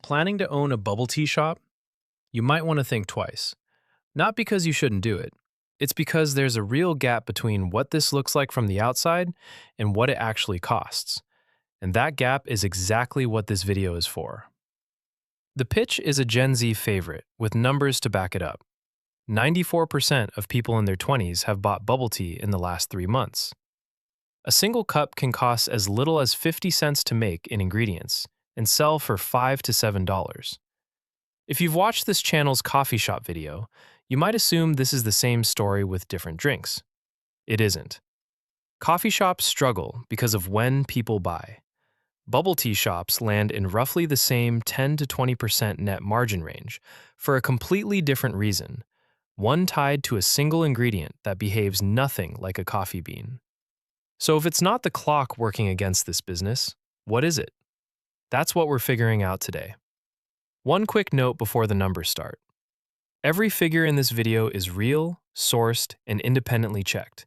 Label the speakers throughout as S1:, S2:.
S1: Planning to own a bubble tea shop? You might want to think twice. Not because you shouldn't do it. It's because there's a real gap between what this looks like from the outside and what it actually costs. And that gap is exactly what this video is for. The pitch is a Gen Z favorite, with numbers to back it up. 94% of people in their 20s have bought bubble tea in the last 3 months. A single cup can cost as little as 50 cents to make in ingredients and sell for $5 to $7. If you've watched this channel's coffee shop video, you might assume this is the same story with different drinks. It isn't. Coffee shops struggle because of when people buy. Bubble tea shops land in roughly the same 10 to 20% net margin range for a completely different reason, one tied to a single ingredient that behaves nothing like a coffee bean. So if it's not the clock working against this business, what is it? That's what we're figuring out today. One quick note before the numbers start. Every figure in this video is real, sourced, and independently checked,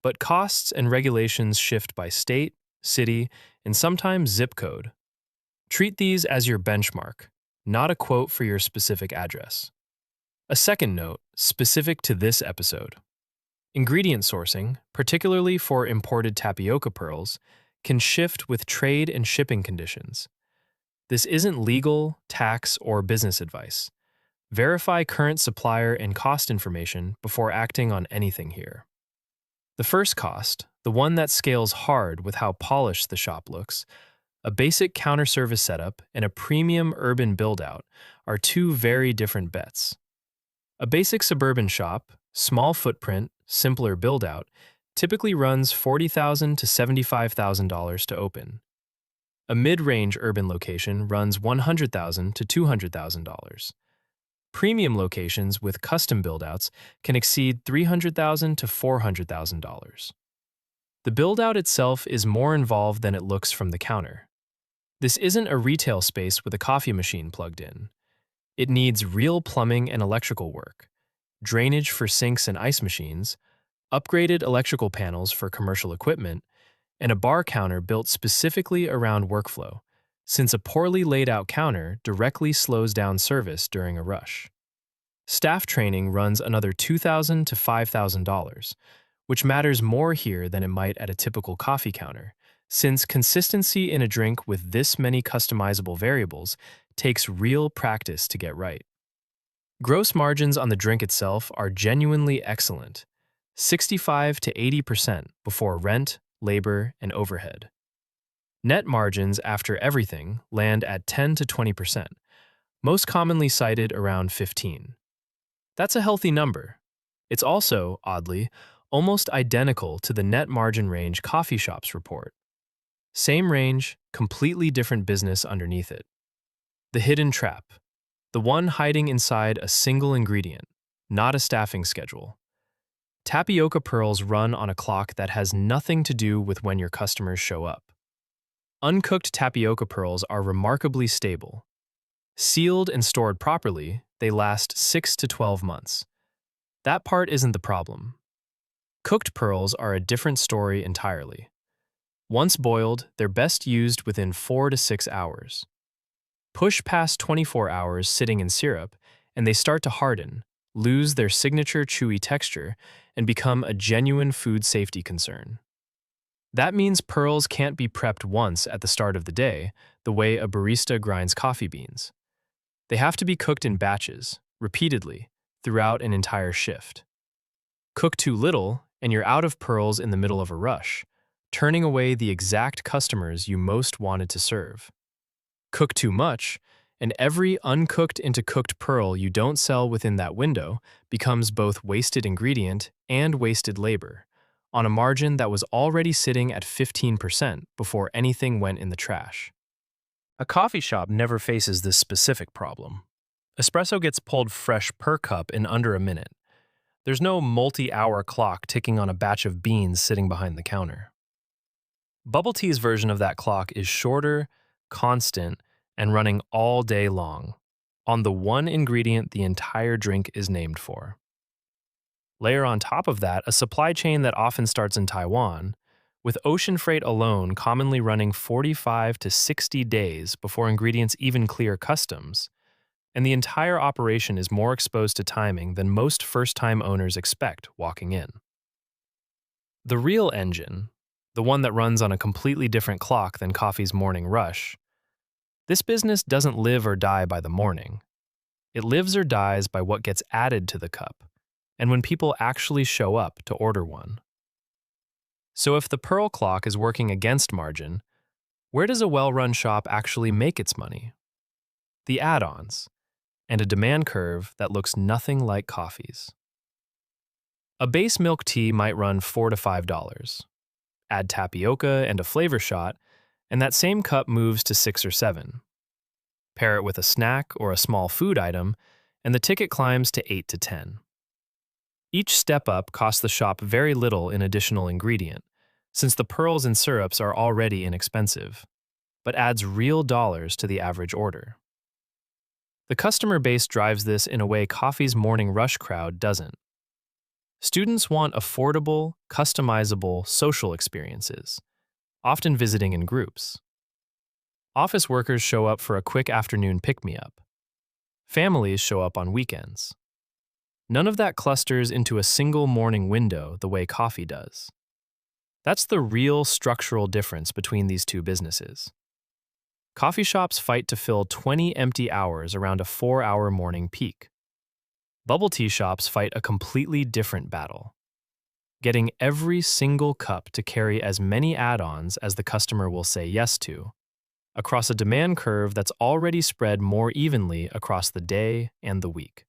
S1: but costs and regulations shift by state, city, and sometimes zip code. Treat these as your benchmark, not a quote for your specific address. A second note, specific to this episode. Ingredient sourcing, particularly for imported tapioca pearls, can shift with trade and shipping conditions. This isn't legal, tax, or business advice. Verify current supplier and cost information before acting on anything here. The first cost, the one that scales hard with how polished the shop looks, a basic counter service setup and a premium urban build-out are two very different bets. A basic suburban shop, small footprint, simpler build-out, typically runs $40,000 to $75,000 to open. A mid-range urban location runs $100,000 to $200,000. Premium locations with custom build-outs can exceed $300,000 to $400,000. The build-out itself is more involved than it looks from the counter. This isn't a retail space with a coffee machine plugged in. It needs real plumbing and electrical work, drainage for sinks and ice machines, upgraded electrical panels for commercial equipment, and a bar counter built specifically around workflow, since a poorly laid out counter directly slows down service during a rush. Staff training runs another $2,000 to $5,000, which matters more here than it might at a typical coffee counter, since consistency in a drink with this many customizable variables takes real practice to get right. Gross margins on the drink itself are genuinely excellent, 65 to 80% before rent, labor, and overhead. Net margins after everything land at 10 to 20%, most commonly cited around 15%. That's a healthy number. It's also, oddly, almost identical to the net margin range coffee shops report. Same range, completely different business underneath it. The hidden trap, the one hiding inside a single ingredient, not a staffing schedule. Tapioca pearls run on a clock that has nothing to do with when your customers show up. Uncooked tapioca pearls are remarkably stable. Sealed and stored properly, they last 6 to 12 months. That part isn't the problem. Cooked pearls are a different story entirely. Once boiled, they're best used within 4 to 6 hours. Push past 24 hours sitting in syrup, and they start to harden, lose their signature chewy texture, and become a genuine food safety concern. That means pearls can't be prepped once at the start of the day, the way a barista grinds coffee beans. They have to be cooked in batches, repeatedly, throughout an entire shift. Cook too little, and you're out of pearls in the middle of a rush, turning away the exact customers you most wanted to serve. Cook too much, and every uncooked into cooked pearl you don't sell within that window becomes both wasted ingredient and wasted labor, on a margin that was already sitting at 15% before anything went in the trash. A coffee shop never faces this specific problem. Espresso gets pulled fresh per cup in under a minute. There's no multi-hour clock ticking on a batch of beans sitting behind the counter. Bubble tea's version of that clock is shorter, constant, and running all day long, on the one ingredient the entire drink is named for. Layer on top of that a supply chain that often starts in Taiwan, with ocean freight alone commonly running 45 to 60 days before ingredients even clear customs, and the entire operation is more exposed to timing than most first-time owners expect walking in. The real engine, the one that runs on a completely different clock than coffee's morning rush, this business doesn't live or die by the morning. It lives or dies by what gets added to the cup, and when people actually show up to order one. So if the Pearl clock is working against margin, where does a well-run shop actually make its money? The add-ons, and a demand curve that looks nothing like coffee's. A base milk tea might run $4 to $5. Add tapioca and a flavor shot, and that same cup moves to 6 or 7. Pair it with a snack or a small food item, and the ticket climbs to 8 to 10. Each step up costs the shop very little in additional ingredient, since the pearls and syrups are already inexpensive, but adds real dollars to the average order. The customer base drives this in a way coffee's morning rush crowd doesn't. Students want affordable, customizable social experiences, often visiting in groups. Office workers show up for a quick afternoon pick-me-up. Families show up on weekends. None of that clusters into a single morning window the way coffee does. That's the real structural difference between these two businesses. Coffee shops fight to fill 20 empty hours around a 4-hour morning peak. Bubble tea shops fight a completely different battle, getting every single cup to carry as many add-ons as the customer will say yes to, across a demand curve that's already spread more evenly across the day and the week.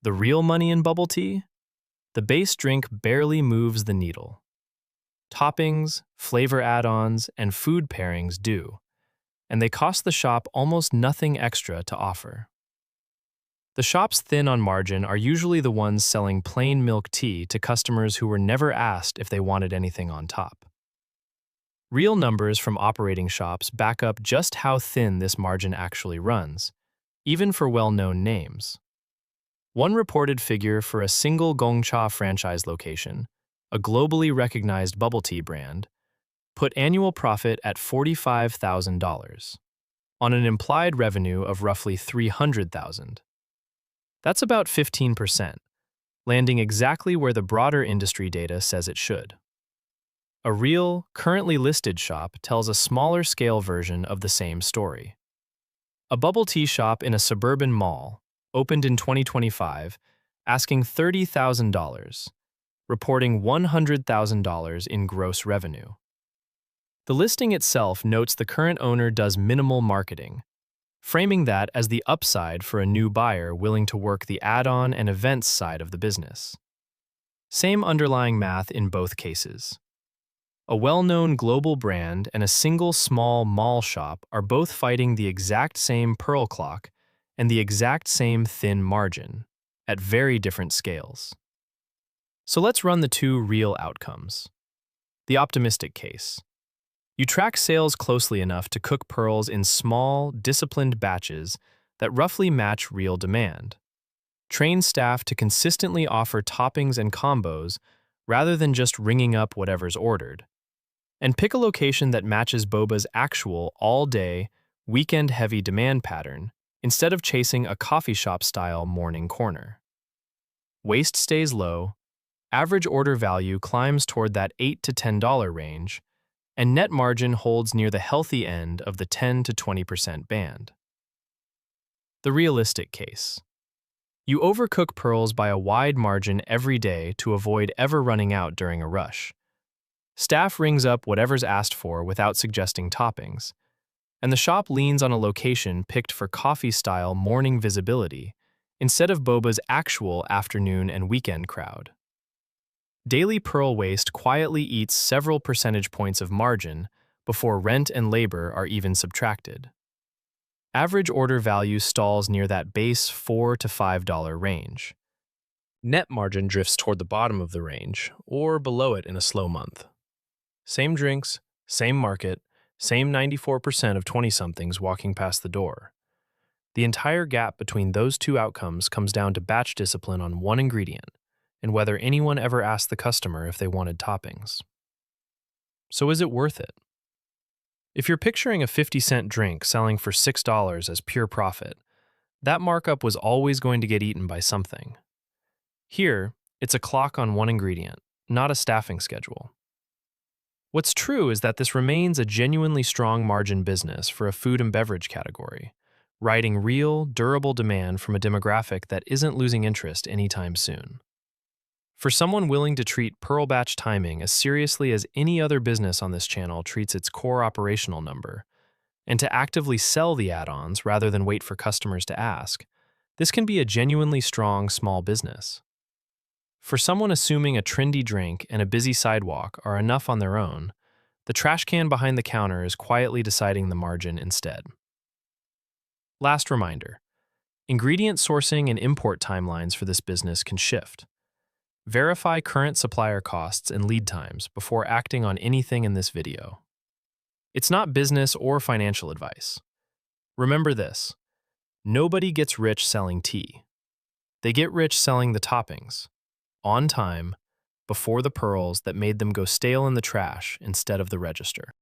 S1: The real money in bubble tea? The base drink barely moves the needle. Toppings, flavor add-ons, and food pairings do, and they cost the shop almost nothing extra to offer. The shops thin on margin are usually the ones selling plain milk tea to customers who were never asked if they wanted anything on top. Real numbers from operating shops back up just how thin this margin actually runs, even for well-known names. One reported figure for a single Gong Cha franchise location, a globally recognized bubble tea brand, put annual profit at $45,000 on an implied revenue of roughly $300,000. That's about 15%, landing exactly where the broader industry data says it should. A real, currently listed shop tells a smaller scale version of the same story. A bubble tea shop in a suburban mall, opened in 2025, asking $30,000, reporting $100,000 in gross revenue. The listing itself notes the current owner does minimal marketing, framing that as the upside for a new buyer willing to work the add-on and events side of the business. Same underlying math in both cases. A well-known global brand and a single small mall shop are both fighting the exact same pearl clock and the exact same thin margin, at very different scales. So let's run the two real outcomes. The optimistic case. You track sales closely enough to cook pearls in small, disciplined batches that roughly match real demand. Train staff to consistently offer toppings and combos rather than just ringing up whatever's ordered. And pick a location that matches boba's actual all-day, weekend-heavy demand pattern instead of chasing a coffee shop-style morning corner. Waste stays low, average order value climbs toward that $8 to $10 range, and net margin holds near the healthy end of the 10 to 20% band. The realistic case. You overcook pearls by a wide margin every day to avoid ever running out during a rush. Staff rings up whatever's asked for without suggesting toppings, and the shop leans on a location picked for coffee-style morning visibility instead of boba's actual afternoon and weekend crowd. Daily pearl waste quietly eats several percentage points of margin before rent and labor are even subtracted. Average order value stalls near that base $4 to $5 range. Net margin drifts toward the bottom of the range, or below it in a slow month. Same drinks, same market, same 94% of 20-somethings walking past the door. The entire gap between those two outcomes comes down to batch discipline on one ingredient, and whether anyone ever asked the customer if they wanted toppings. So is it worth it? If you're picturing a 50-cent drink selling for $6 as pure profit, that markup was always going to get eaten by something. Here, it's a clock on one ingredient, not a staffing schedule. What's true is that this remains a genuinely strong margin business for a food and beverage category, riding real, durable demand from a demographic that isn't losing interest anytime soon. For someone willing to treat Pearl Batch timing as seriously as any other business on this channel treats its core operational number, and to actively sell the add-ons rather than wait for customers to ask, this can be a genuinely strong small business. For someone assuming a trendy drink and a busy sidewalk are enough on their own, the trash can behind the counter is quietly deciding the margin instead. Last reminder, ingredient sourcing and import timelines for this business can shift. Verify current supplier costs and lead times before acting on anything in this video. It's not business or financial advice. Remember this, nobody gets rich selling tea. They get rich selling the toppings, on time, before the pearls that made them go stale in the trash instead of the register.